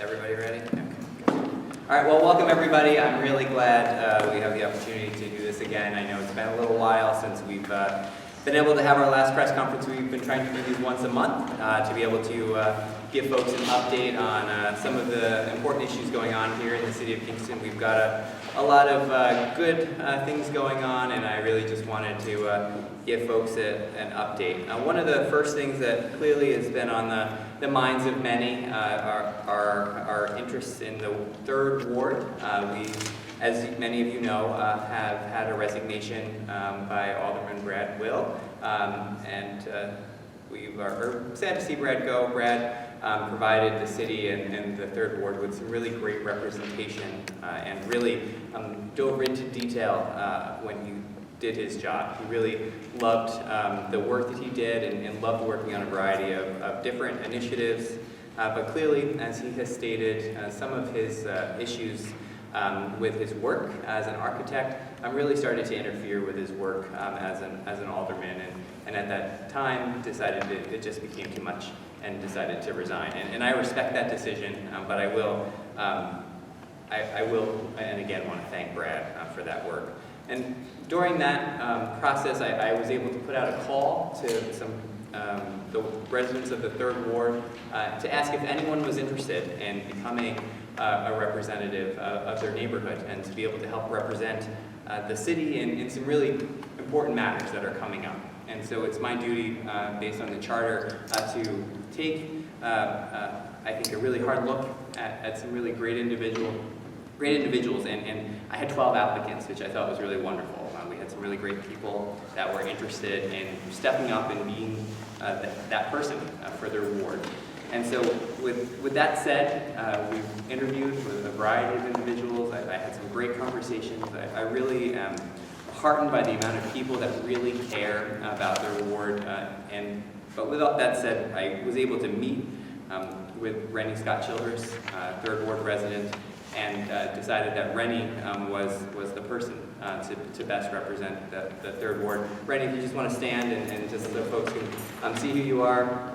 Everybody ready? Okay. All right, well, welcome everybody. I'm really glad we have the opportunity to do this again. I know it's been a little while since we've been able to have our last press conference. We've been trying to do these once a month to be able to give folks an update on some of the important issues going on here in the city of Kingston. We've got a lot of good things going on, and I really just wanted to give folks an update. One of the first things that clearly has been on the minds of many are interests in the 3rd Ward. We, as many of you know, have had a resignation by Alderman Brad Will, and we are sad to see Brad go. Brad provided the city and the 3rd Ward with some really great representation and really dove into detail when he did his job. He really loved the work that he did and loved working on a variety of different initiatives. But clearly, as he has stated, some of his issues with his work as an architect really started to interfere with his work as an alderman, and at that time decided that it just became too much and decided to resign. And I respect that decision, but I will, and again, want to thank Brad for that work. And during that process, I was able to put out a call to some the residents of the 3rd Ward to ask if anyone was interested in becoming a representative of their neighborhood and to be able to help represent the city in some really important matters that are coming up. And so it's my duty, based on the charter, to take, I think, a really hard look at some really great individuals, and I had 12 applicants, which I thought was really wonderful. We had some really great people that were interested in stepping up and being that person for their ward. And so with that said, we've interviewed with a variety of individuals. I had some great conversations. I really am heartened by the amount of people that really care about their ward. But with all that said, I was able to meet with Rennie Scott-Childress, 3rd Ward resident, and decided that Rennie was the person to best represent the 3rd Ward. Rennie, if you just want to stand and just so folks can see who you are.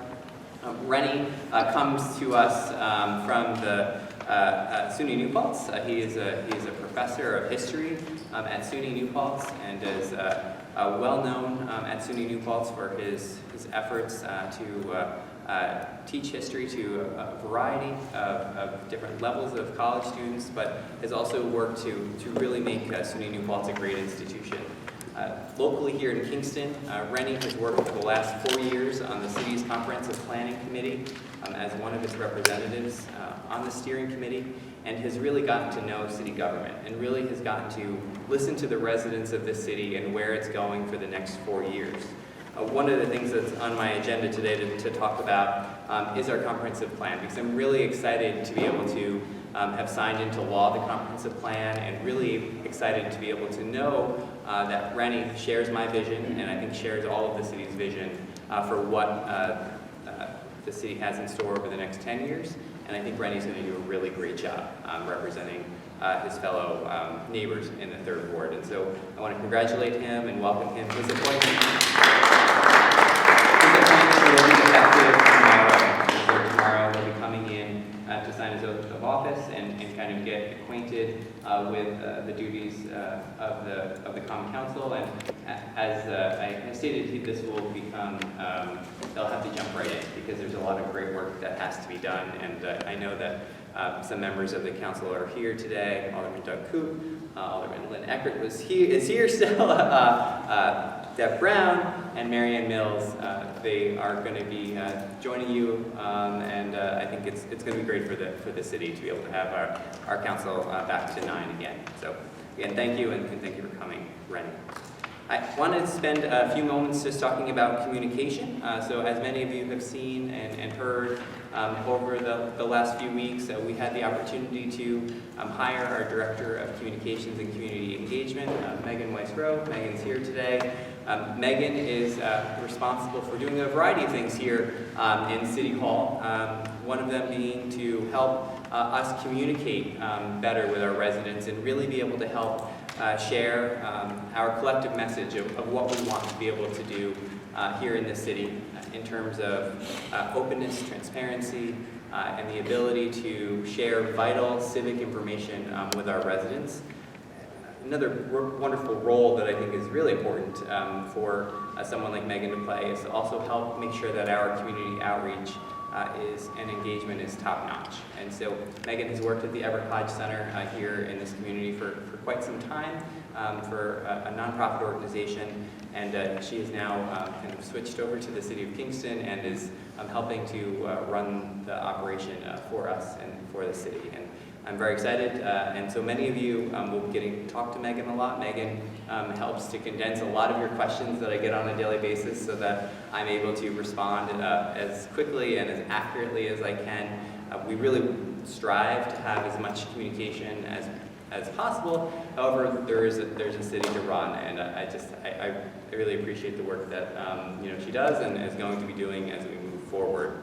Rennie comes to us from the SUNY New Paltz. He is a professor of history at SUNY New Paltz and is well known at SUNY New Paltz for his efforts to teach history to a variety of different levels of college students, but has also worked to really make SUNY New Paltz a great institution. Locally here in Kingston, Rennie has worked for the last 4 years on the city's comprehensive planning committee as one of its representatives on the steering committee, and has really gotten to know city government and really has gotten to listen to the residents of the city and where it's going for the next 4 years. One of the things that's on my agenda today to talk about is our comprehensive plan, because I'm really excited to be able to have signed into law the comprehensive plan, and really excited to be able to know that Rennie shares my vision, and I think shares all of the city's vision for what the city has in store over the next 10 years. And I think Rennie's going to do a really great job representing his fellow neighbors in the 3rd Ward. And so I want to congratulate him and welcome him to his appointment. His appointment will be effective tomorrow. He'll be coming in to sign his oath of office and kind of get acquainted with the duties of the Common Council. And as I stated, this will become, they'll have to jump right in because there's a lot of great work that has to be done. And I know that some members of the council are here today. Alderman Doug Coop, Alderman Lynn Eckert is here still, Deb Brown, and Marianne Mills. They are going to be joining you, and I think it's going to be great for the city to be able to have our council back to 9 again. So again, thank you, and thank you for coming, Rennie. I wanted to spend a few moments just talking about communication. So as many of you have seen and heard over the last few weeks, we had the opportunity to hire our Director of Communications and Community Engagement, Megan Weiss-Rowe. Megan's here today. Megan is responsible for doing a variety of things here in City Hall, one of them being to help us communicate better with our residents and really be able to help share our collective message of what we want to be able to do here in the city in terms of openness, transparency, and the ability to share vital civic information with our residents. Another wonderful role that I think is really important for someone like Megan to play is to also help make sure that our community outreach and engagement is top-notch. And so Megan has worked at the Everett Hodge Center here in this community for quite some time for a nonprofit organization, and she has now kind of switched over to the city of Kingston and is helping to run the operation for us and for the city. And I'm very excited, and so many of you will be getting to talk to Megan a lot. Megan helps to condense a lot of your questions that I get on a daily basis so that I'm able to respond as quickly and as accurately as I can. We really strive to have as much communication as possible. However, there's a city to run, and I really appreciate the work that she does and is going to be doing as we move forward.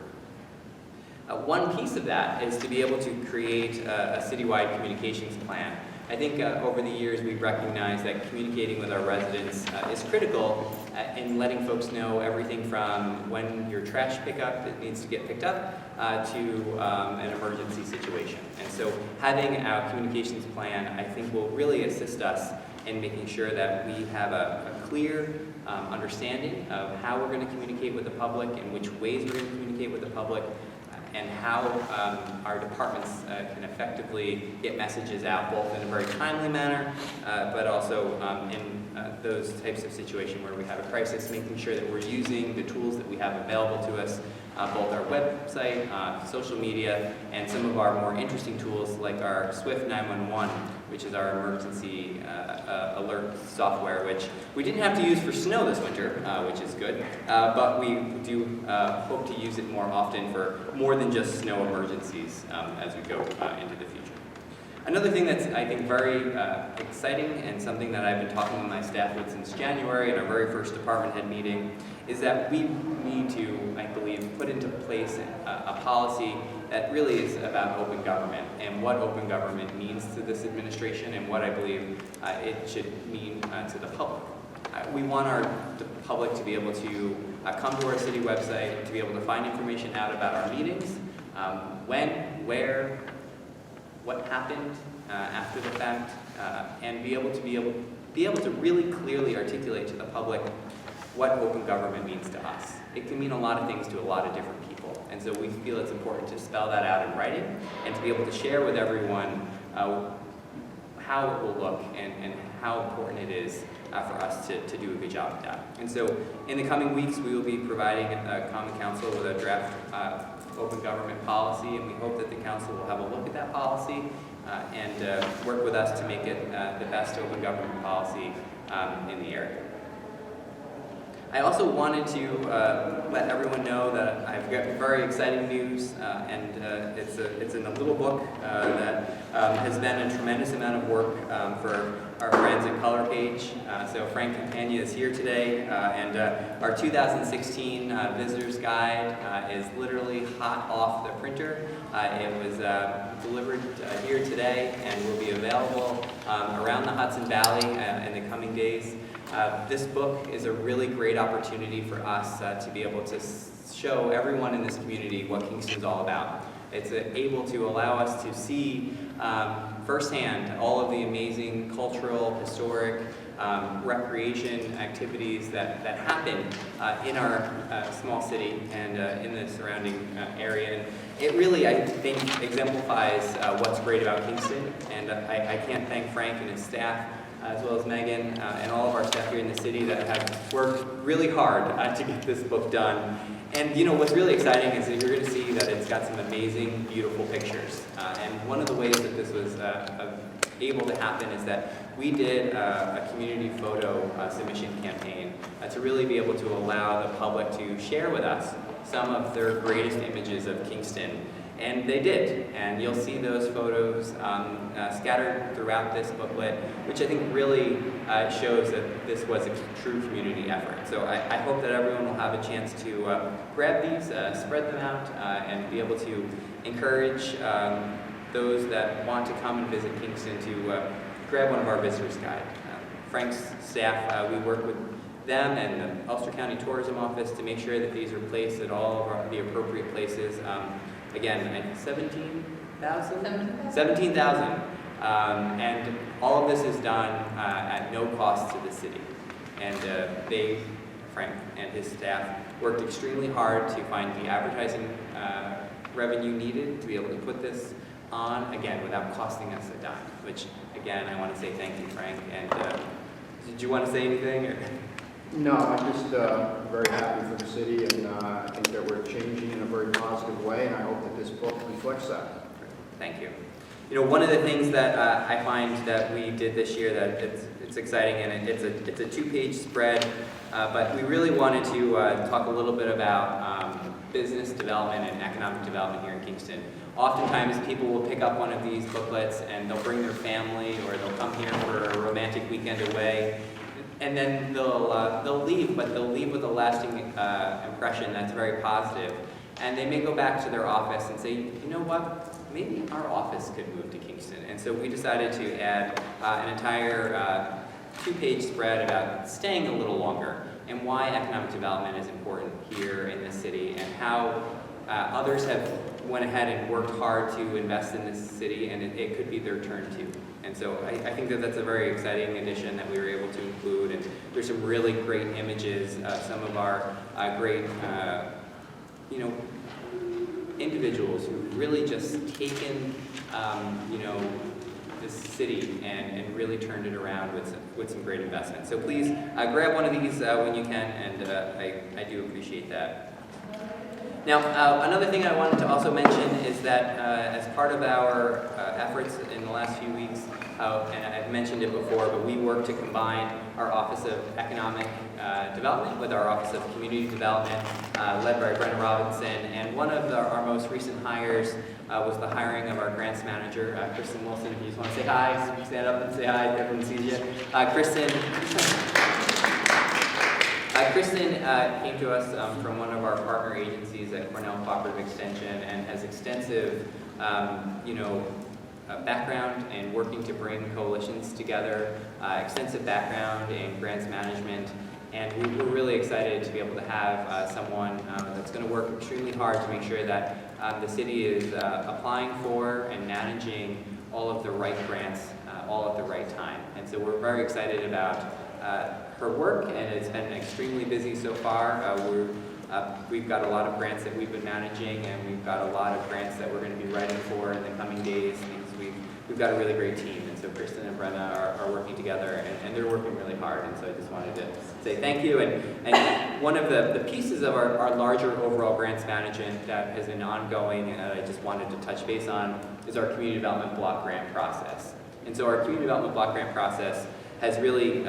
One piece of that is to be able to create a citywide communications plan. I think over the years we've recognized that communicating with our residents is critical in letting folks know everything from when your trash pickup needs to get picked up to an emergency situation. And so having our communications plan, I think, will really assist us in making sure that we have a clear understanding of how we're going to communicate with the public and which ways we're going to communicate with the public, and how our departments can effectively get messages out, both in a very timely manner, but also in those types of situations where we have a crisis, making sure that we're using the tools that we have available to us, both our website, social media, and some of our more interesting tools like our Swift 911, which is our emergency alert software, which we didn't have to use for snow this winter, which is good, but we do hope to use it more often for more than just snow emergencies as we go into the future. Another thing that's, I think, very exciting and something that I've been talking with my staff with since January in our very first department head meeting is that we need to, I believe, put into place a policy that really is about open government and what open government means to this administration and what I believe it should mean to the public. We want the public to be able to come to our city website, to be able to find information out about our meetings, when, where, what happened after the fact, and be able to really clearly articulate to the public what open government means to us. It can mean a lot of things to a lot of different people, and so we feel it's important to spell that out in writing and to be able to share with everyone how it will look and how important it is for us to do a good job of that. And so in the coming weeks, we will be providing Common Council with a draft open government policy, and we hope that the council will have a look at that policy and work with us to make it the best open government policy in the area. I also wanted to let everyone know that I've got very exciting news, and it's in a little book that has been a tremendous amount of work for our friends at Color Page. So Frank Campagna is here today, and our 2016 Visitor's Guide is literally hot off the printer. It was delivered here today and will be available around the Hudson Valley in the coming days. This book is a really great opportunity for us to be able to show everyone in this community what Kingston's all about. It's able to allow us to see firsthand all of the amazing cultural, historic, recreation activities that happen in our small city and in the surrounding area. And it really, I think, exemplifies what's great about Kingston, and I can't thank Frank and his staff as well as Megan and all of our staff here in the city that have worked really hard to get this book done. And what's really exciting is that you're going to see that it's got some amazing, beautiful pictures. And one of the ways that this was able to happen is that we did a community photo submission campaign to really be able to allow the public to share with us some of their greatest images of Kingston. And they did, and you'll see those photos scattered throughout this booklet, which I think really shows that this was a true community effort. So I hope that everyone will have a chance to grab these, spread them out, and be able to encourage those that want to come and visit Kingston to grab one of our visitor's guide. Frank's staff, we work with them and the Ulster County Tourism Office to make sure that these are placed at all of the appropriate places again, 17,000? 17,000. And all of this is done at no cost to the city. And Frank and his staff, worked extremely hard to find the advertising revenue needed to be able to put this on, again, without costing us a dime, which, again, I want to say thank you, Frank. And did you want to say anything? Or? No, I'm just very happy for the city, and I think that we're changing in a very positive way, and I hope that this book reflects that. Thank you. You know, one of the things that I find that we did this year that it's exciting, and it's a 2-page spread, but we really wanted to talk a little bit about business development and economic development here in Kingston. Oftentimes people will pick up one of these booklets and they'll bring their family, or they'll come here for a romantic weekend away, and then they'll leave, but they'll leave with a lasting impression that's very positive. And they may go back to their office and say, you know what, maybe our office could move to Kingston. And so we decided to add an entire 2-page spread about staying a little longer and why economic development is important here in this city, and how others have went ahead and worked hard to invest in this city, and it could be their turn too. And so I think that that's a very exciting addition that we were able to include, and there's some really great images of some of our great individuals who've really just taken this city and really turned it around with some great investment. So please grab one of these when you can, and I do appreciate that. Now, another thing I wanted to also mention is that as part of our efforts in the last few weeks, and I've mentioned it before, but we work to combine our Office of Economic Development with our Office of Community Development, led by Brenna Robinson. And one of our most recent hires was the hiring of our grants manager, Kristen Wilson. If you just want to say hi, stand up and say hi, everyone sees you. Kristen came to us from one of our partner agencies at Cornell Cooperative Extension, and has extensive, background in working to bring coalitions together, extensive background in grants management, and we're really excited to be able to have someone that's going to work extremely hard to make sure that the city is applying for and managing all of the right grants all at the right time. And so we're very excited about her work, and it's been extremely busy so far. We've got a lot of grants that we've been managing, and we've got a lot of grants that we're going to be writing for in the coming days, because we've got a really great team. And so Kristen and Brenna are working together, and they're working really hard. And so I just wanted to say thank you. And one of the pieces of our larger overall grants management that has been ongoing, and I just wanted to touch base on, is our community development block grant process. And so our community development block grant process has really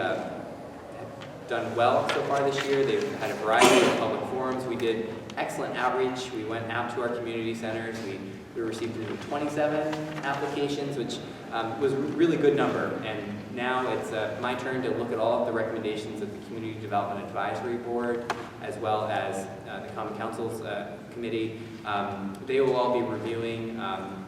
done well so far this year. They've had a variety of public forums. We did excellent outreach. We went out to our community centers. We received 27 applications, which was a really good number. And now it's my turn to look at all of the recommendations of the Community Development Advisory Board, as well as the Common Council's committee. They will all be reviewing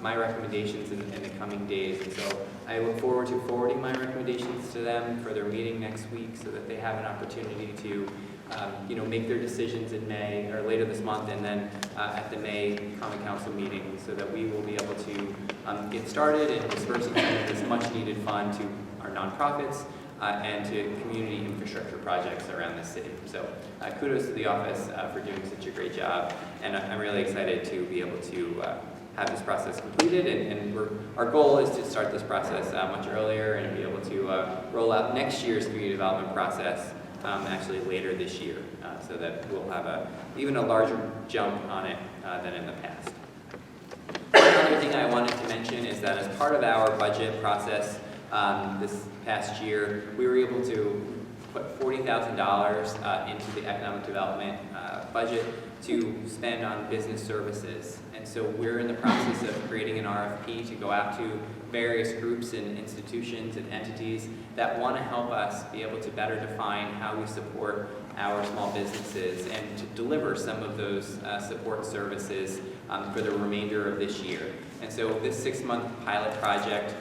my recommendations in the coming days. And so I look forward to forwarding my recommendations to them for their meeting next week, so that they have an opportunity to make their decisions in May or later this month, and then at the May Common Council meeting, so that we will be able to get started in dispersing this much needed fund to our nonprofits and to community infrastructure projects around the city. So kudos to the office for doing such a great job, and I'm really excited to be able to have this process completed, and our goal is to start this process much earlier and be able to roll out next year's community development process actually later this year, so that we'll have even a larger jump on it than in the past. Another thing I wanted to mention is that as part of our budget process this past year, we were able to put $40,000 into the economic development budget to spend on business services. And so we're in the process of creating an RFP to go out to various groups and institutions and entities that want to help us be able to better define how we support our small businesses, and to deliver some of those support services for the remainder of this year. And so this 6-month pilot project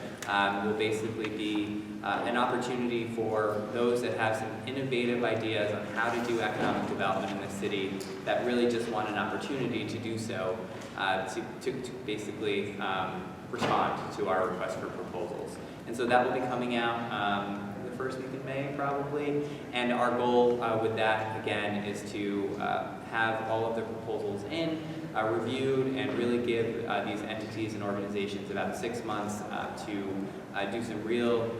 will basically be an opportunity for those that have some innovative ideas on how to do economic development in the city that really just want an opportunity to do so, to basically respond to our request for proposals. And so that will be coming out the first week in May probably, and our goal with that again is to have all of the proposals in, reviewed, and really give these entities and organizations about 6 months to do some real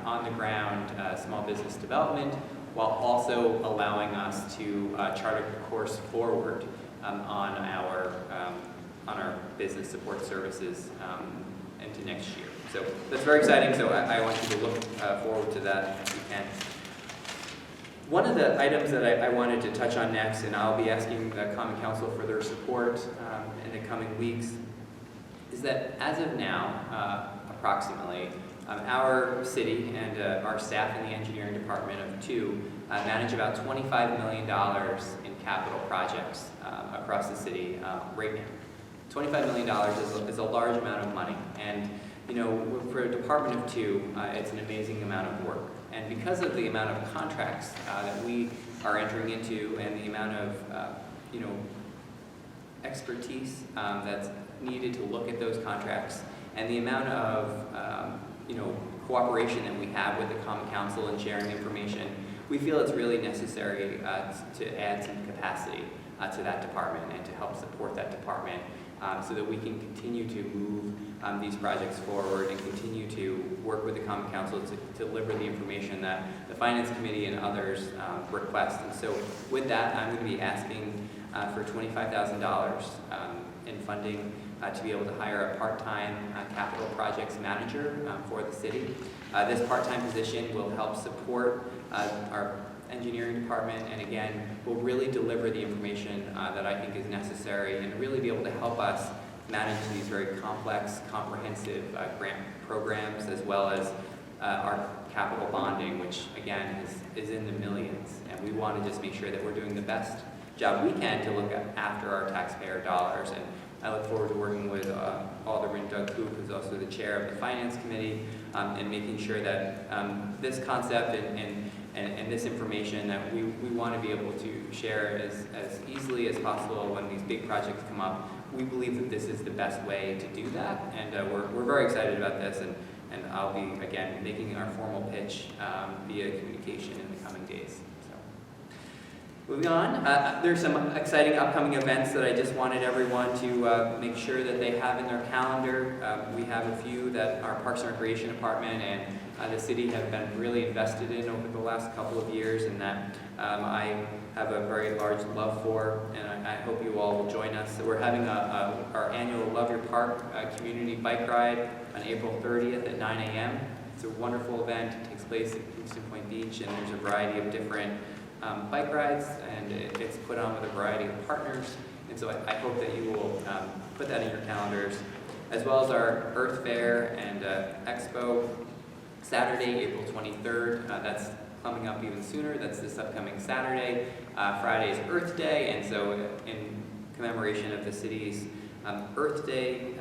on-the-ground small business development, while also allowing us to chart a course forward on our business support services into next year. So that's very exciting, so I want you to look forward to that if you can. One of the items that I wanted to touch on next, and I'll be asking the Common Council for their support in the coming weeks, is that as of now, approximately, our city and our staff in the engineering department of 2 manage about $25 million in capital projects across the city right now. $25 million is a large amount of money, and you know, for a department of 2, it's an amazing amount of work. And because of the amount of contracts that we are entering into, and the amount of you know, expertise that's needed to look at those contracts, and the amount of you know, cooperation that we have with the Common Council and sharing information, we feel it's really necessary to add some capacity to that department and to help support that department so that we can continue to move these projects forward and continue to work with the Common Council to deliver the information that the Finance Committee and others request. And so with that, I'm going to be asking for $25,000 in funding to be able to hire a part-time capital projects manager for the city. This part-time position will help support our engineering department, and again, will really deliver the information that I think is necessary and really be able to help us manage these very complex, comprehensive grant programs, as well as our capital bonding, which again is in the millions. And we want to just make sure that we're doing the best job we can to look after our taxpayer dollars. And I look forward to working with Alderman Doug Coop, who's also the chair of the Finance Committee, and making sure that this concept and this information that we want to be able to share as easily as possible when these big projects come up. We believe that this is the best way to do that, and we're very excited about this, and I'll be, again, making our formal pitch via communication in the coming days. Moving on, there's some exciting upcoming events that I just wanted everyone to make sure that they have in their calendar. We have a few that our Parks and Recreation Department and the city have been really invested in over the last couple of years, and that I have a very large love for, and I hope you all will join us. So we're having our annual Love Your Park community bike ride on April 30th at 9 a.m. It's a wonderful event. It takes place at Kingston Point Beach, and there's a variety of different bike rides, and it's put on with a variety of partners. And so I hope that you will put that in your calendars, as well as our Earth Fair and Expo, Saturday, April 23rd. That's coming up even sooner. That's this upcoming Saturday. Friday is Earth Day, and so in commemoration of the city's Earth Day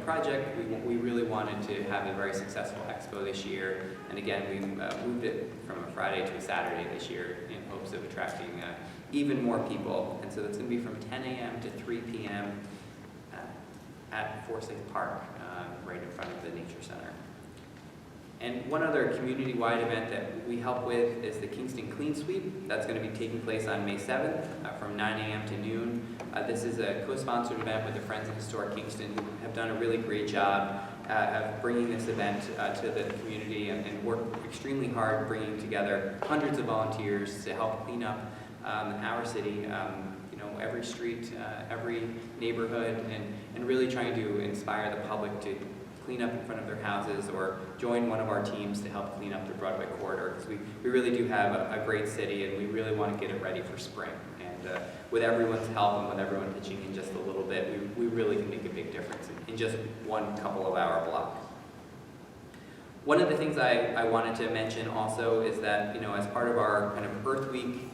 project, we really wanted to have a very successful Expo this year. And again, we moved it from a Friday to a Saturday this year in hopes of attracting even more people. And so that's going to be from 10 a.m. to 3 p.m. At Forsyth Park, right in front of the Nature Center. And one other community-wide event that we help with is the Kingston Clean Sweep. That's going to be taking place on May 7th from 9 a.m. to noon. This is a co-sponsored event with the Friends of Historic Kingston, who have done a really great job of bringing this event to the community and work extremely hard bringing together hundreds of volunteers to help clean up our city, every street, every neighborhood, and really trying to inspire the public to clean up in front of their houses or join one of our teams to help clean up the Broadway corridor, because we really do have a great city, and we really want to get it ready for spring. And with everyone's help and with everyone pitching in just a little bit, we really can make a big difference in just one couple of hour block. One of the things I wanted to mention also is that, as part of our kind of Earth Week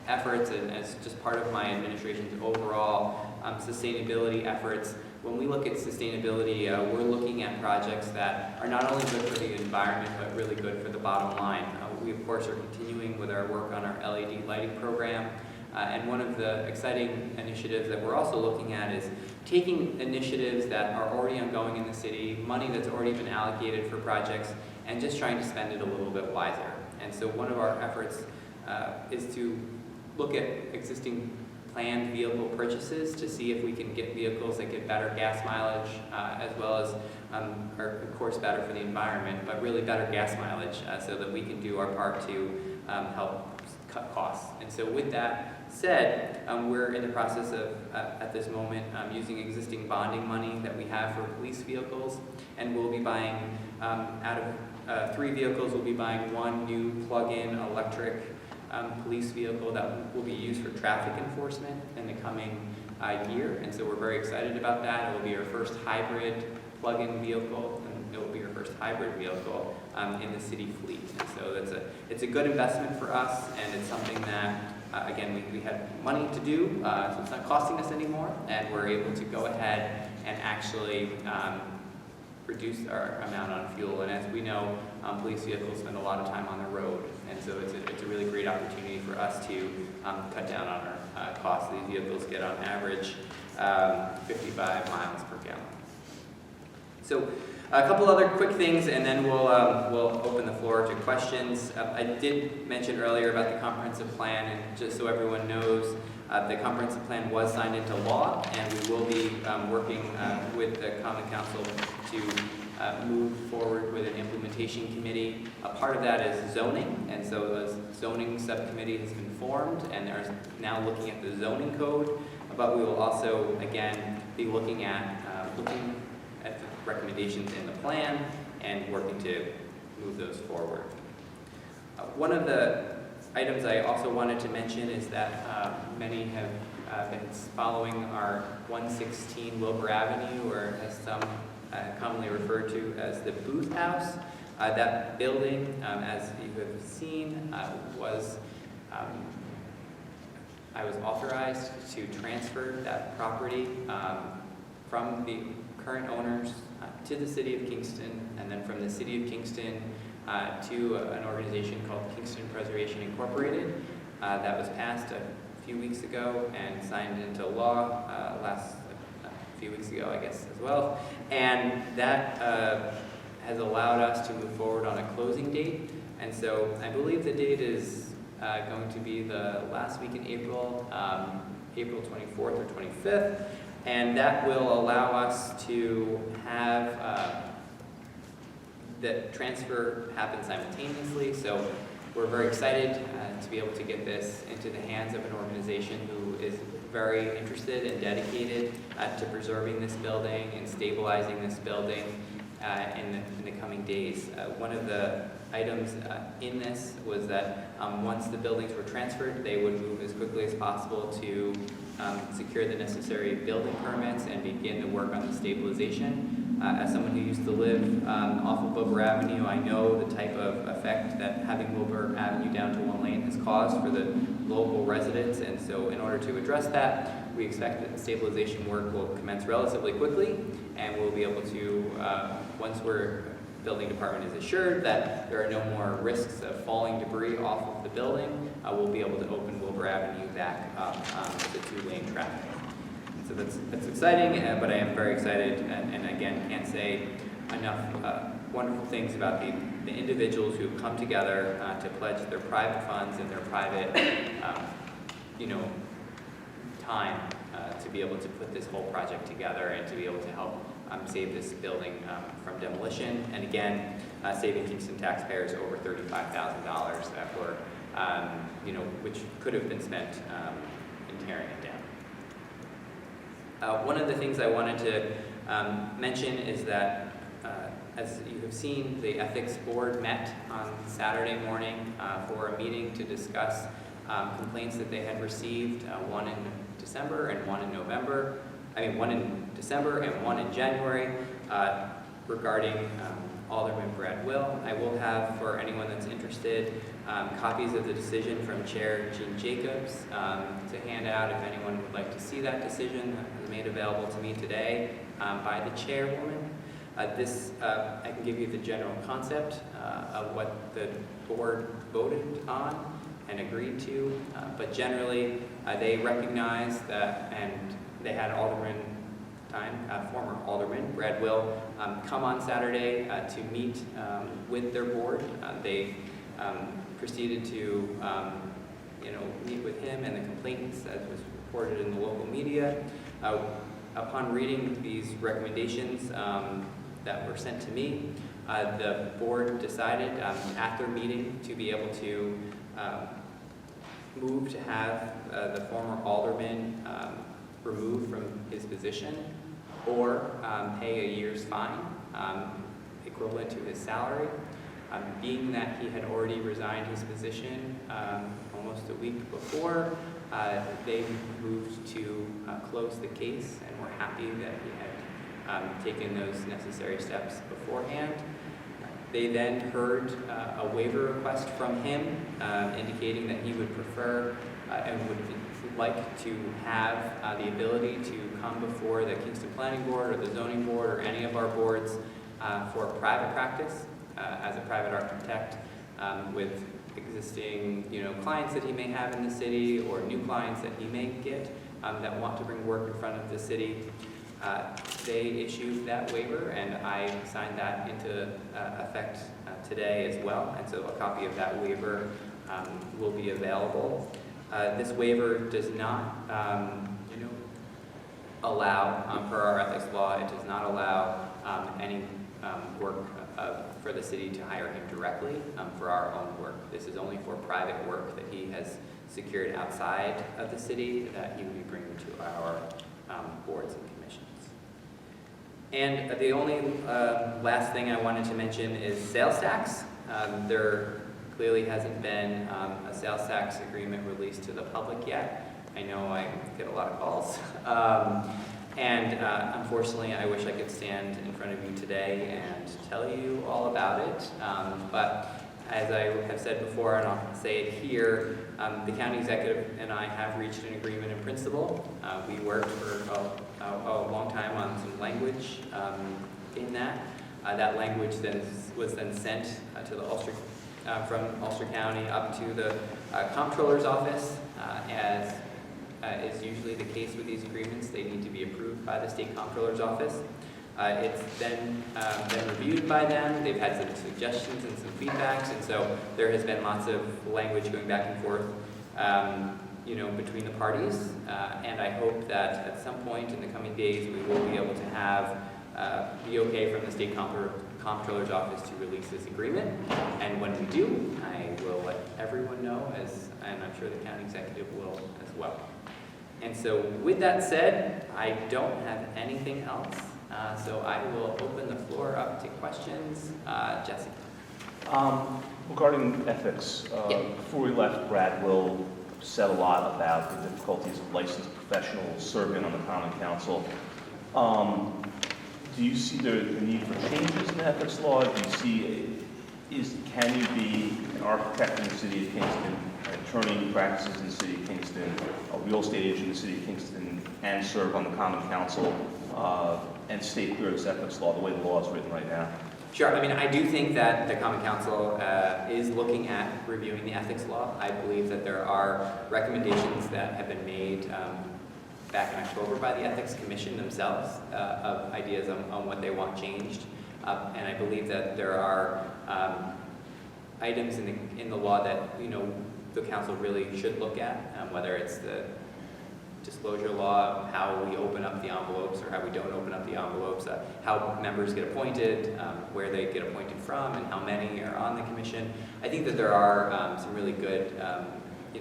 efforts, and as just part of my administration's overall sustainability efforts, when we look at sustainability, we're looking at projects that are not only good for the environment, but really good for the bottom line. We, of course, are continuing with our work on our LED lighting program. And one of the exciting initiatives that we're also looking at is taking initiatives that are already ongoing in the city, money that's already been allocated for projects, and just trying to spend it a little bit wiser. And so one of our efforts is to look at existing planned vehicle purchases to see if we can get vehicles that get better gas mileage, as well as, are of course better for the environment, but really better gas mileage, so that we can do our part to help cut costs. And so with that said, we're in the process of, at this moment, using existing bonding money that we have for police vehicles, and we'll be buying, out of 3 vehicles, we'll be buying 1 new plug-in electric police vehicle that will be used for traffic enforcement in the coming year, and so we're very excited about that. It will be our first hybrid plug-in vehicle, and it will be our first hybrid vehicle in the city fleet. And so it's a good investment for us, and it's something that, again, we had money to do, so it's not costing us anymore, and we're able to go ahead and actually reduce our amount on fuel. And as we know, police vehicles spend a lot of time on the road, and so it's a really great opportunity for us to cut down on our costs. These vehicles get on average 55 miles per gallon. So a couple other quick things, and then we'll open the floor to questions. I did mention earlier about the comprehensive plan, and just so everyone knows, the comprehensive plan was signed into law, and we will be working with the Common Council to move forward with an implementation committee. A part of that is zoning, and so the zoning subcommittee has been formed, and they're now looking at the zoning code, but we will also, again, be looking at the recommendations in the plan and working to move those forward. One of the items I also wanted to mention is that many have been following our 116 Wilbur Avenue, or as some commonly referred to as the Booth House. That building, as you have seen, I was authorized to transfer that property from the current owners to the City of Kingston, and then from the City of Kingston to an organization called Kingston Preservation Incorporated. That was passed a few weeks ago and signed into law a few weeks ago, I guess, as well. And that has allowed us to move forward on a closing date. And so I believe the date is going to be the last week in April, April 24th or 25th. And that will allow us to have the transfer happen simultaneously. So we're very excited to be able to get this into the hands of an organization who is very interested and dedicated to preserving this building and stabilizing this building in the coming days. One of the items in this was that once the buildings were transferred, they would move as quickly as possible to secure the necessary building permits and begin to work on the stabilization. As someone who used to live off of Wilbur Avenue, I know the type of effect that having Wilbur Avenue down to one lane has caused for the local residents, and so in order to address that, we expect that the stabilization work will commence relatively quickly, and we'll be able to, once building department is assured that there are no more risks of falling debris off of the building, we'll be able to open Wilbur Avenue back up to 2-lane traffic. So that's exciting, but I am very excited, and again, can't say enough wonderful things about the individuals who have come together to pledge their private funds and their private, time to be able to put this whole project together and to be able to help save this building from demolition, and again, saving Kingston taxpayers over $35,000 that were, which could have been spent in tearing it down. One of the things I wanted to mention is that, as you have seen, the Ethics Board met on Saturday morning for a meeting to discuss complaints that they had received, one in December and one in November. One in December and one in January regarding Alderman Brad Will. I will have, for anyone that's interested, copies of the decision from Chair Jean Jacobs to hand out if anyone would like to see that decision. It was made available to me today, by the chairwoman. I can give you the general concept of what the board voted on and agreed to, but generally they recognize that, and they had former Alderman Brad Will come on Saturday to meet with their board. They proceeded to meet with him and the complaints as was reported in the local media. Upon reading these recommendations that were sent to me, the board decided at their meeting to be able to move to have the former alderman removed from his position or pay a year's fine equivalent to his salary. Being that he had already resigned his position almost a week before, they moved to close the case, and we're happy that he had taken those necessary steps beforehand. They then heard a waiver request from him indicating that he would prefer and would like to have the ability to come before the Kingston Planning Board or the Zoning Board or any of our boards for private practice as a private architect with existing clients that he may have in the city or new clients that he may get that want to bring work in front of the city. They issued that waiver, and I signed that into effect today as well, and so a copy of that waiver will be available. This waiver does not allow, per our ethics law, it does not allow any work for the city to hire him directly for our own work. This is only for private work that he has secured outside of the city that he will be bringing to our boards and commissions. And the only last thing I wanted to mention is sales tax. There clearly hasn't been a sales tax agreement released to the public yet. I know I get a lot of calls. Unfortunately, I wish I could stand in front of you today and tell you all about it. But as I have said before, and I'll say it here, the county executive and I have reached an agreement in principle. We worked for a long time on some language in that. That language was then sent to the from Ulster County up to the comptroller's office. As is usually the case with these agreements, they need to be approved by the state comptroller's office. It's then been reviewed by them. They've had some suggestions and some feedbacks, and so there has been lots of language going back and forth, between the parties. And I hope that at some point in the coming days, we will be able to have the okay from the state comptroller's office to release this agreement. And when we do, I will let everyone know, and I'm sure the county executive will as well. And so with that said, I don't have anything else. So I will open the floor up to questions. Jesse. Regarding ethics, before we left, Brad Will said a lot about the difficulties of licensed professionals serving on the Common Council. Do you see the need for changes in the ethics law? Do you see, can you be an architect in the city of Kingston, an attorney who practices in the city of Kingston, a real estate agent in the city of Kingston, and serve on the Common Council and stay clear of this ethics law the way the law is written right now? Sure. I mean, I do think that the Common Council is looking at reviewing the ethics law. I believe that there are recommendations that have been made back in October by the Ethics Commission themselves of ideas on what they want changed. And I believe that there are items in the law that the council really should look at, whether it's the disclosure law, how we open up the envelopes or how we don't open up the envelopes, how members get appointed, where they get appointed from, and how many are on the commission. I think that there are some really good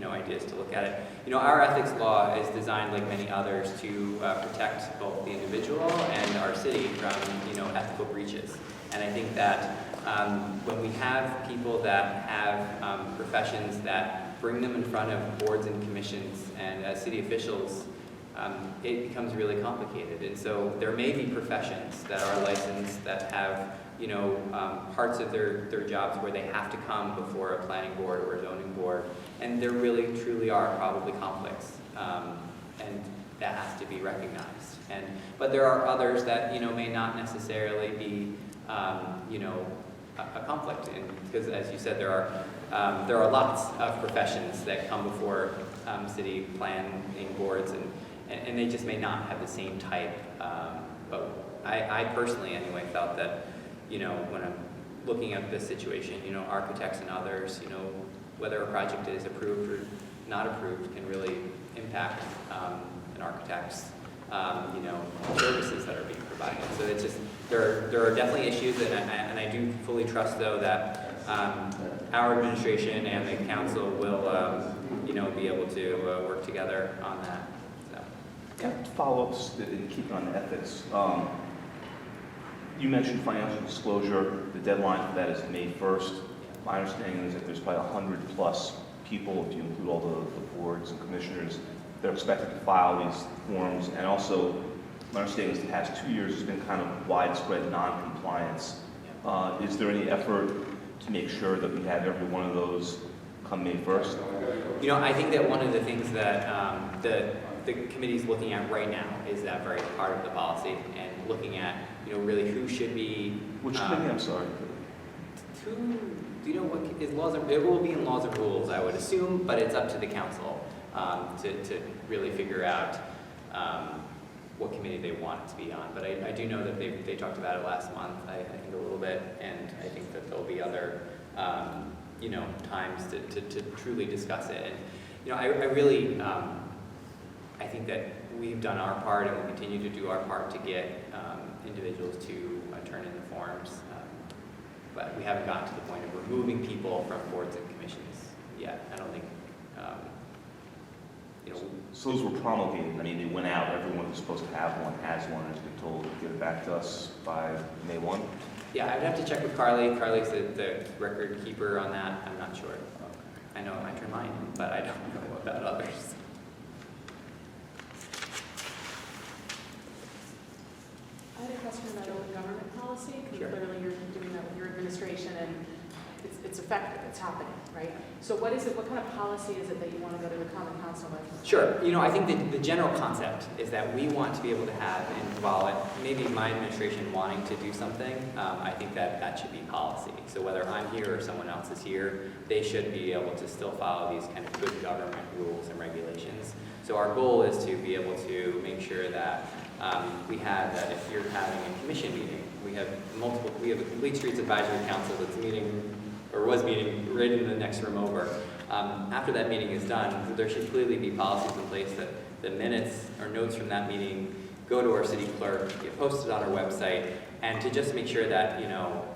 ideas to look at it. Our ethics law is designed, like many others, to protect both the individual and our city from ethical breaches. And I think that when we have people that have professions that bring them in front of boards and commissions and city officials, it becomes really complicated. And so there may be professions that are licensed that have parts of their jobs where they have to come before a planning board or a zoning board, and there really truly are probably conflicts. And that has to be recognized. But there are others that, may not necessarily be, a conflict. Because as you said, there are lots of professions that come before city planning boards, and they just may not have the same type. But I personally, anyway, felt that, when I'm looking at this situation, architects and others, whether a project is approved or not approved can really impact an architect's, services that are being provided. So it's just, there are definitely issues, and I do fully trust, though, that our administration and the council will, be able to work together on that. So, yeah. Follow-ups in keeping on ethics. You mentioned financial disclosure. The deadline for that is May 1st. My understanding is that there's probably 100+ people, if you include all the boards and commissioners, they're expected to file these forms. And also, my understanding is the past 2 years has been kind of widespread non-compliance. Is there any effort to make sure that we have every one of those come May 1st? I think that one of the things that the committee is looking at right now is that very part of the policy, and looking at, really who should be... Which committee, I'm sorry? Do you know what is laws? It will be in laws and rules, I would assume, but it's up to the council to really figure out what committee they want it to be on. But I do know that they talked about it last month, I think a little bit, and I think that there'll be other times to truly discuss it. And I really I think that we've done our part, and we'll continue to do our part to get individuals to turn in the forms. But we haven't gotten to the point of removing people from boards and commissions yet. I don't think, So those were promulgated. I mean, they went out. Everyone who's supposed to have one has one, and has been told to give it back to us by May 1. Yeah, I'd have to check with Carly. Carly's the record keeper on that. I'm not sure. I know it might turn mine, but I don't know about others. I had a question about open government policy, because Sure. clearly you're doing that with your administration, and it's effective, it's happening, right? So what is it, what kind of policy is it that you want to go to the Common Council with? Sure. I think the general concept is that we want to be able to have, and while it maybe my administration wanting to do something, I think that should be policy. So whether I'm here or someone else is here, they should be able to still follow these kind of good government rules and regulations. So our goal is to be able to make sure that we have that if you're having a commission meeting, we have a Complete Streets Advisory Council that's meeting, or was meeting, right in the next room over. After that meeting is done, there should clearly be policies in place that the minutes or notes from that meeting go to our city clerk, get posted on our website, and to just make sure that,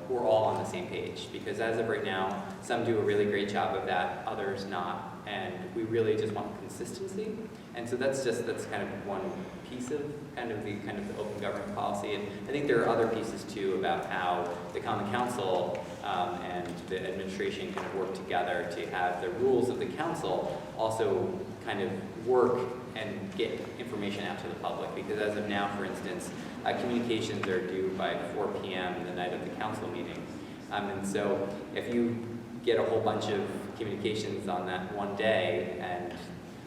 we're all on the same page. Because as of right now, some do a really great job of that, others not. And we really just want consistency. And so that's kind of one piece of the open government policy. And I think there are other pieces too about how the Common Council and the administration kind of work together to have the rules of the council also kind of work and get information out to the public. Because as of now, for instance, communications are due by 4 p.m. the night of the council meeting. And so if you get a whole bunch of communications on that one day and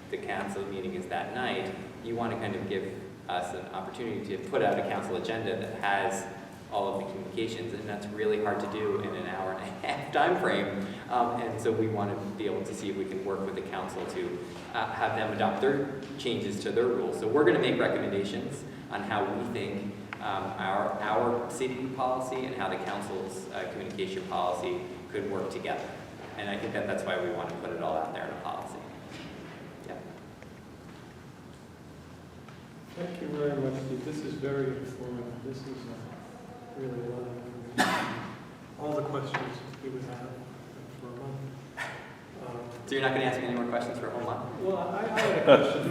the council meeting is that night, you want to kind of give us an opportunity to put out a council agenda that has all of the communications, and that's really hard to do in an hour and a half time frame. And so we want to be able to see if we can work with the council to have them adopt their changes to their rules. So we're going to make recommendations on how we think our city policy and how the council's communication policy could work together. And I think that's why we want to put it all out there in a policy. Yeah. Thank you very much, Steve. This is very informative. This is really a lot of information. All the questions we would have for a month. So you're not going to ask me any more questions for a whole month? Well, I had a question.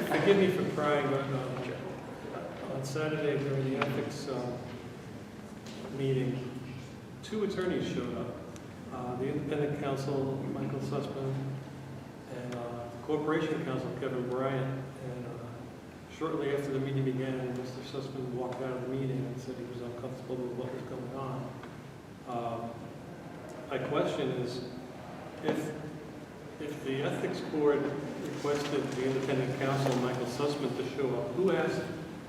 Forgive me for prying, but on Saturday during the ethics meeting, 2 attorneys showed up. The independent counsel, Michael Sussman, and the corporation counsel, Kevin Bryant. And shortly after the meeting began, Mr. Sussman walked out of the meeting and said he was uncomfortable with what was going on. My question is, if If the ethics board requested the independent counsel, Michael Sussman, to show up, who asked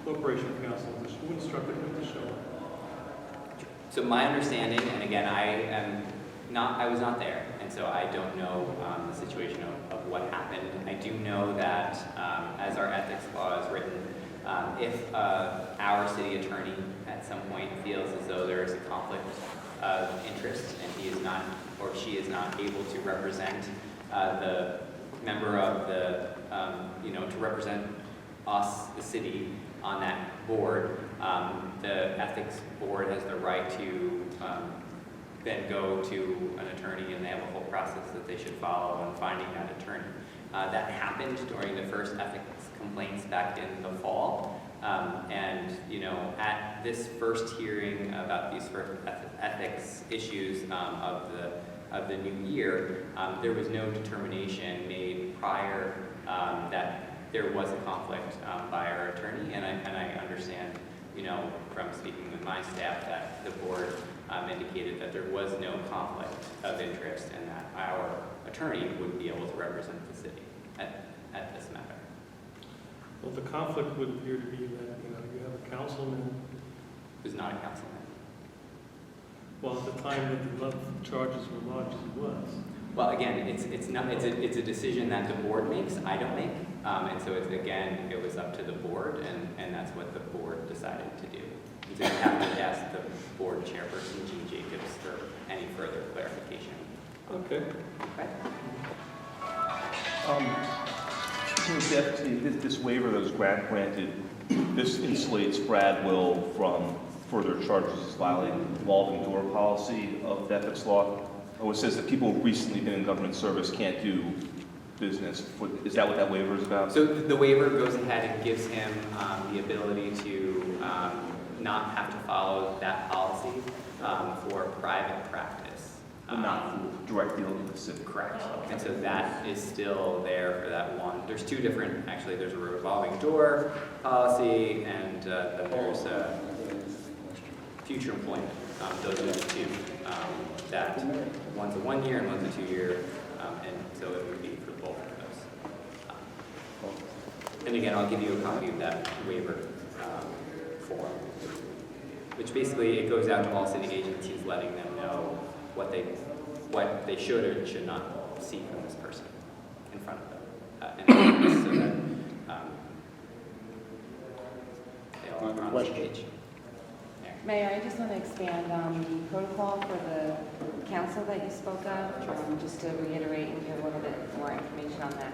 corporation counsel, who instructed him to show up? So my understanding, and again, I was not there, and so I don't know the situation of what happened. I do know that as our ethics law is written, if our city attorney at some point feels as though there is a conflict of interest and he is not or she is not able to represent the member of the, to represent us, the city, on that board, the ethics board has the right to then go to an attorney, and they have a whole process that they should follow in finding that attorney. That happened during the first ethics complaints back in the fall. And, at this first hearing about these first ethics issues of the new year, there was no determination made prior that there was a conflict by our attorney, and I understand, from speaking with my staff, that the board indicated that there was no conflict of interest and that our attorney would be able to represent the city at this matter. Well, the conflict would appear to be that, you have a councilman, Who's not a councilman. well, at the time that the charges were lodged, he was. Well, again, it's a decision that the board makes. I don't make, and so it was up to the board, and that's what the board decided to do. And so you have to ask the board chairperson, Jean Jacobs, for any further clarification. Okay. This waiver that was granted, this insulates Brad Will from further charges violating the revolving door policy of the ethics law. Oh, it says that people who've recently been in government service can't do business. Is that what that waiver is about? So the waiver goes ahead and gives him the ability to not have to follow that policy for private practice. But not for direct dealing with the city. Correct. And so that is still there for that one. There's two different, actually, there's a revolving door policy, and then there's future employment. Those are the two. That one's a 1 year and one's a 2 year, and so it would be for both of those. And again, I'll give you a copy of that waiver form, which basically it goes out to all city agencies, letting them know what they should or should not see from this person in front of them, and so that they all are on the same page. Mayor, I just want to expand on the protocol for the council that you spoke of, just to reiterate and give a little bit more information on that.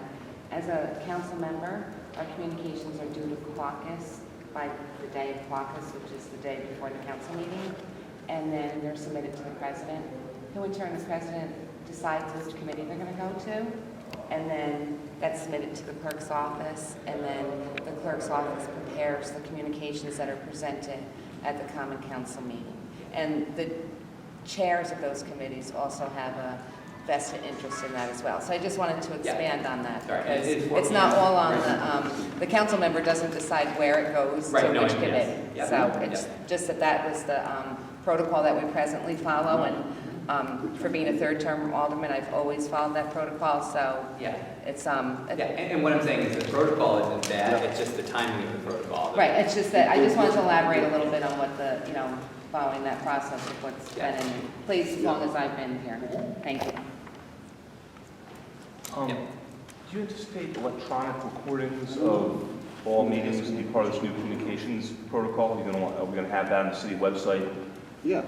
As a council member, our communications are due to caucus by the day of caucus, which is the day before the council meeting, and then they're submitted to the president, who in turn the president decides which committee they're going to go to, and then that's submitted to the clerk's office, and then the clerk's office prepares the communications that are presented at the Common Council meeting. And the chairs of those committees also have a vested interest in that as well. So I just wanted to expand on that. Sorry, Because it's not all on the council member doesn't decide where it goes to which committee. Yes. So it's just that was the protocol that we presently follow, and for being a third-term alderman, I've always followed that protocol, so Yeah. it's And what I'm saying is the protocol isn't bad, it's just the timing of the protocol. right. It's just that I just wanted to elaborate a little bit on what the following that process of what's been in place as long as I've been here. Thank you. Yep. Do you anticipate electronic recordings of all meetings to be part of this new communications protocol? Are we going to have that on the city website? Yeah.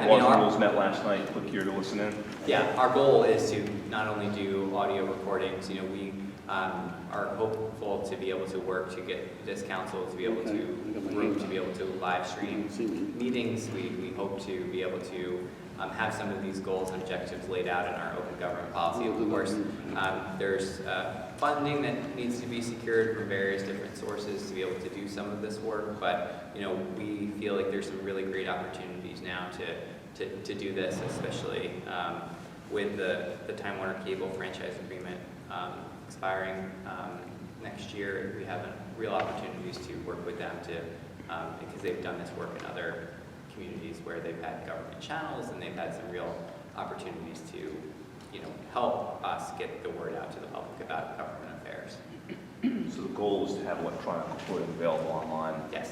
Laws and Rules met last night, click here to listen in. Yeah, our goal is to not only do audio recordings, we are hopeful to be able to work to get this council to be able to live stream meetings. We hope to be able to have some of these goals and objectives laid out in our open government policy. Of course, there's funding that needs to be secured from various different sources to be able to do some of this work, but we feel like there's some really great opportunities now to do this, especially with the Time Warner Cable franchise agreement expiring next year. We have real opportunities to work with them because they've done this work in other communities where they've had government channels, and they've had some real opportunities to help us get the word out to the public about government affairs. So the goal is to have electronic reporting available online. Yes.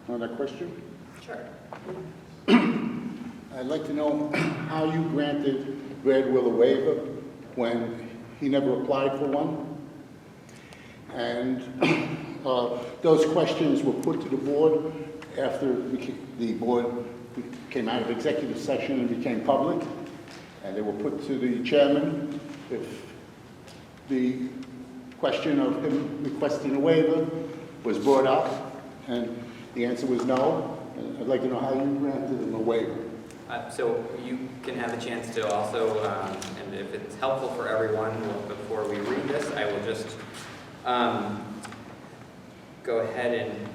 Another question? Sure. I'd like to know how you granted Brad Will a waiver when he never applied for one. And those questions were put to the board after the board came out of executive session and became public. And they were put to the chairman. If the question of him requesting a waiver was brought up, and the answer was no, I'd like to know how you granted him a waiver. So you can have a chance to also, and if it's helpful for everyone, before we read this, I will just go ahead and,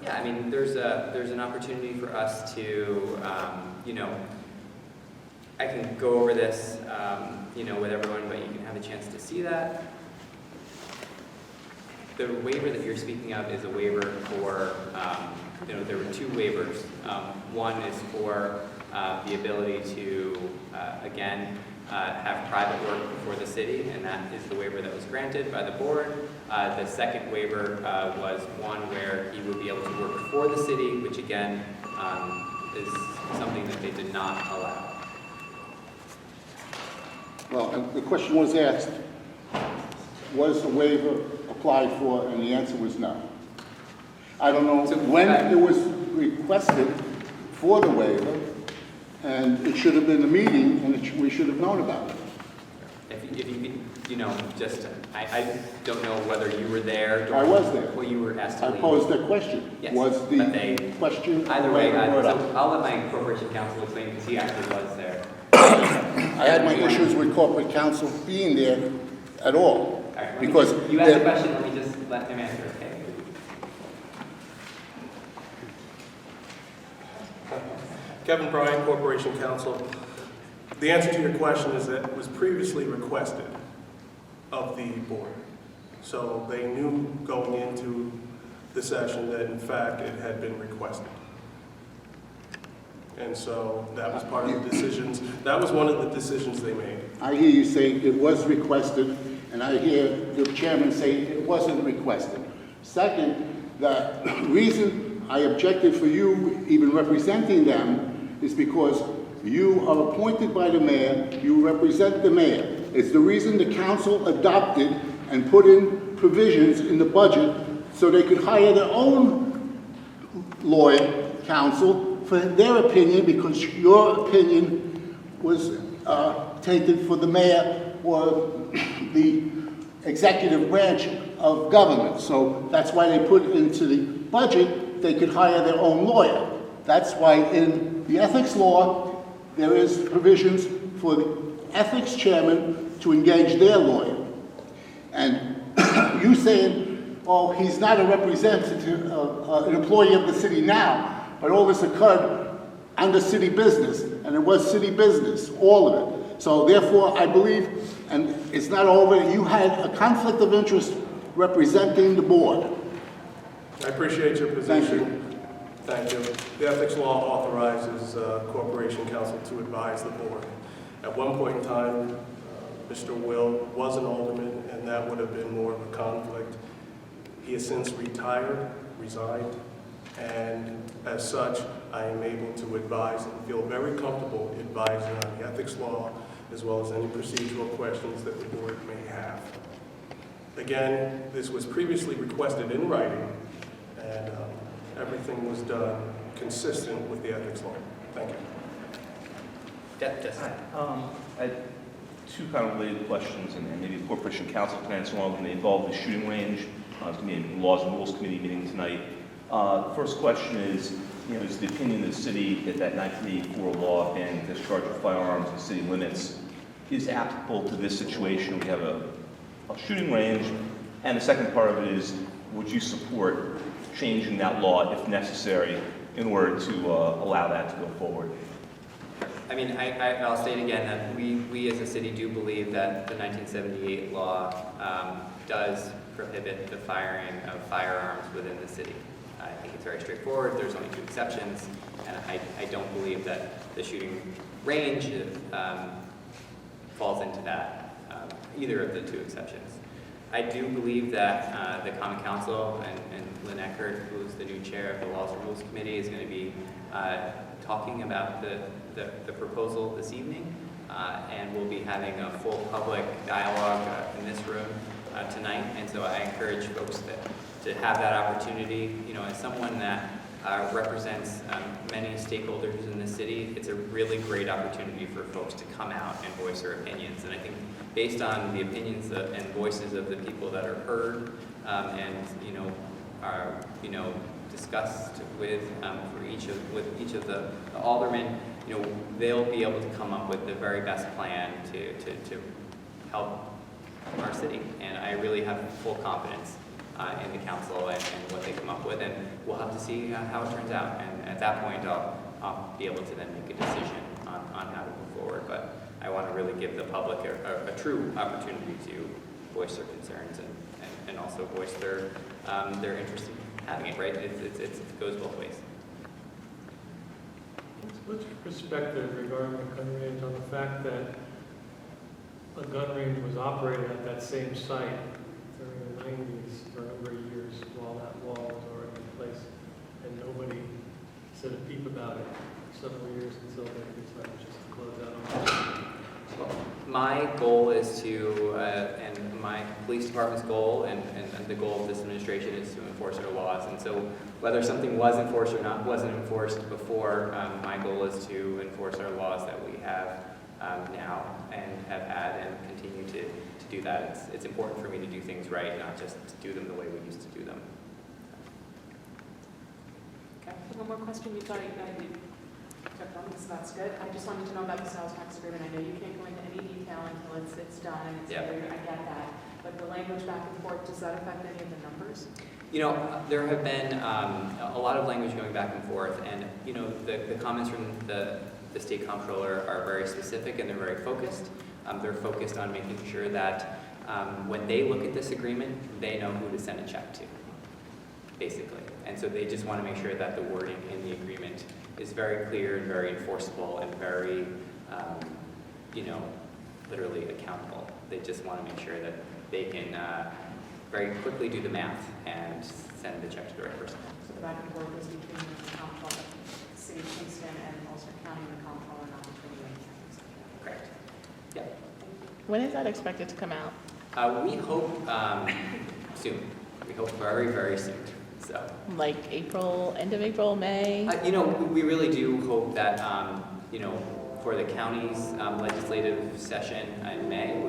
yeah, I mean, there's an opportunity for us to, I can go over this, with everyone, but you can have a chance to see that. The waiver that you're speaking of is a waiver for, there were two waivers. One is for the ability to, again, have private work before the city, and that is the waiver that was granted by the board. The second waiver was one where he would be able to work for the city, which again is something that they did not allow. Well, and the question was asked, was the waiver applied for, and the answer was no. I don't know So, when it was requested for the waiver, and it should have been a meeting, and we should have known about it. If you could, just, I don't know whether you were there. I was there. Well, you were asked to I leave. posed that question. Yes, Was but the they- question Either way, brought so up? I'll let my corporation counsel explain because he actually was there. I had my issues with corporate counsel being there at all, All right, because you asked a they're- question, let me just let him answer, okay? Kevin Bryan, Corporation Counsel. The answer to your question is that it was previously requested of the board. So they knew going into the session that in fact it had been requested. And so that was part of the decisions, that was one of the decisions they made. I hear you say it was requested, and I hear the chairman say it wasn't requested. Second, the reason I objected for you even representing them is because you are appointed by the mayor, you represent the mayor. It's the reason the council adopted and put in provisions in the budget so they could hire their own lawyer counsel for their opinion, because your opinion was tainted for the mayor or the executive branch of government. So that's why they put into the budget they could hire their own lawyer. That's why in the ethics law there is provisions for the ethics chairman to engage their lawyer. And you saying, oh, he's not a representative, an employee of the city now, but all this occurred under city business, and it was city business, all of it. So therefore, I believe, and it's not over, you had a conflict of interest representing the board. I appreciate your position. Thank you. The ethics law authorizes Corporation Counsel to advise the board. At one point in time, Mr. Will was an alderman, and that would have been more of a conflict. He has since retired, resigned, and as such, I am able to advise and feel very comfortable advising on the ethics law, as well as any procedural questions that the board may have. Again, this was previously requested in writing, and everything was done consistent with the ethics law. Thank you. Yes. I had two kind of related questions, and maybe the Corporation Counsel can answer one of them. They involve the shooting range. It's going to be a Laws and Rules Committee meeting tonight. First question is, is the opinion of the city that that 1984 law banning discharge of firearms in city limits is applicable to this situation? We have a shooting range. And the second part of it is, would you support changing that law if necessary in order to allow that to go forward? I mean, I'll state again that we as a city do believe that the 1978 law does prohibit the firing of firearms within the city. I think it's very straightforward. There's only 2 exceptions, and I don't believe that the shooting range falls into that, either of the 2 exceptions. I do believe that the Common Council and Lynn Eckert, who is the new chair of the Laws and Rules Committee, is going to be talking about the proposal this evening, and we'll be having a full public dialogue in this room tonight. And so I encourage folks to have that opportunity. You know, as someone that represents many stakeholders in the city, it's a really great opportunity for folks to come out and voice their opinions. And I think based on the opinions and voices of the people that are heard and are discussed with each of the aldermen, they'll be able to come up with the very best plan to help our city. And I really have full confidence in the council and what they come up with, and we'll have to see how it turns out. And at that point, I'll be able to then make a decision on how to move forward. But I want to really give the public a true opportunity to voice their concerns and also voice their interest in having it, right? It goes both ways. What's your perspective regarding the gun range on the fact that a gun range was operated at that same site during the 90s for a number of years while that wall was already in place, and nobody said a peep about it for several years until they decided just to close that off? Well, my goal is to, and my police department's goal, and the goal of this administration is to enforce our laws. And so whether something was enforced or not wasn't enforced before, my goal is to enforce our laws that we have now and have had and continue to do that. It's important for me to do things right, not just to do them the way we used to do them. Okay, one more question. You thought you kept on, so that's good. I just wanted to know about the sales tax agreement. I know you can't go into any detail until it's done and it's clear. I get that. But the language back and forth, does that affect any of the numbers? There have been a lot of language going back and forth, and the comments from the state comptroller are very specific and they're very focused. They're focused on making sure that when they look at this agreement, they know who to send a check to, basically. And so they just want to make sure that the wording in the agreement is very clear and very enforceable and very, literally accountable. They just want to make sure that they can very quickly do the math and send the check to the right person. So the back and forth is between the comptroller, the city of Kingston, and Ulster County and the comptroller, not between the counties. Correct. Yeah. When is that expected to come out? We hope soon. We hope very, very soon. So, Like April, end of April, May? we really do hope that, for the county's legislative session in May,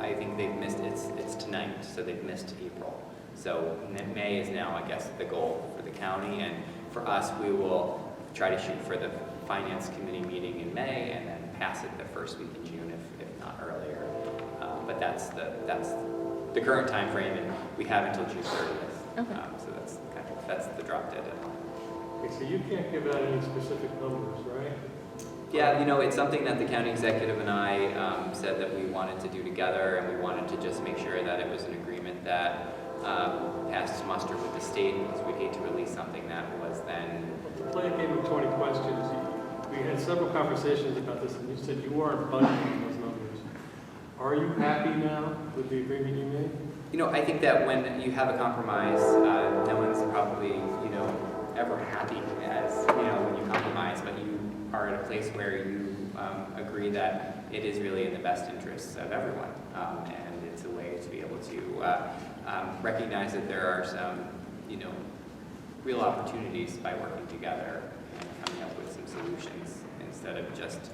I think they've missed, it's tonight, so they've missed April. So May is now, I guess, the goal for the county, and for us, we will try to shoot for the Finance Committee meeting in May, and then pass it the first week in June, if not earlier. But that's the current time frame, and we have until June 30th. Okay. So that's the drop dead deadline. Okay, so you can't give out any specific numbers, right? Yeah, it's something that the county executive and I said that we wanted to do together, and we wanted to just make sure that it was an agreement that passed muster with the state, because we'd hate to release something that was then... To play a game of 20 questions, we had several conversations about this, and you said you weren't budgeting those numbers. Are you happy now with the agreement you made? I think that when you have a compromise, no one's probably, ever happy as, when you compromise, but you are at a place where you agree that it is really in the best interests of everyone. And it's a way to be able to recognize that there are some, real opportunities by working together and coming up with some solutions instead of just,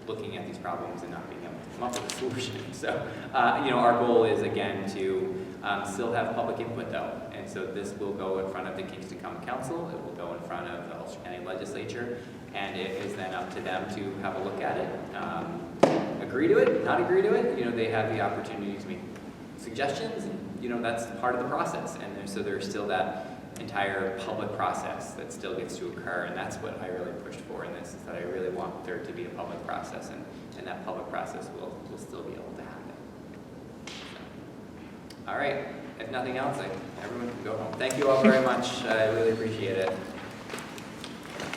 looking at these problems and not being able to come up with a solution. So, our goal is, again, to still have public input, though. And so this will go in front of the Kingston Common Council. It will go in front of the Ulster County Legislature. And it is then up to them to have a look at it, agree to it, not agree to it. They have the opportunity to make suggestions. And, that's part of the process. And so there's still that entire public process that still gets to occur, and that's what I really pushed for in this, is that I really want there to be a public process, and that public process will still be able to happen. So, all right, if nothing else, everyone can go home. Thank you all very much. I really appreciate it.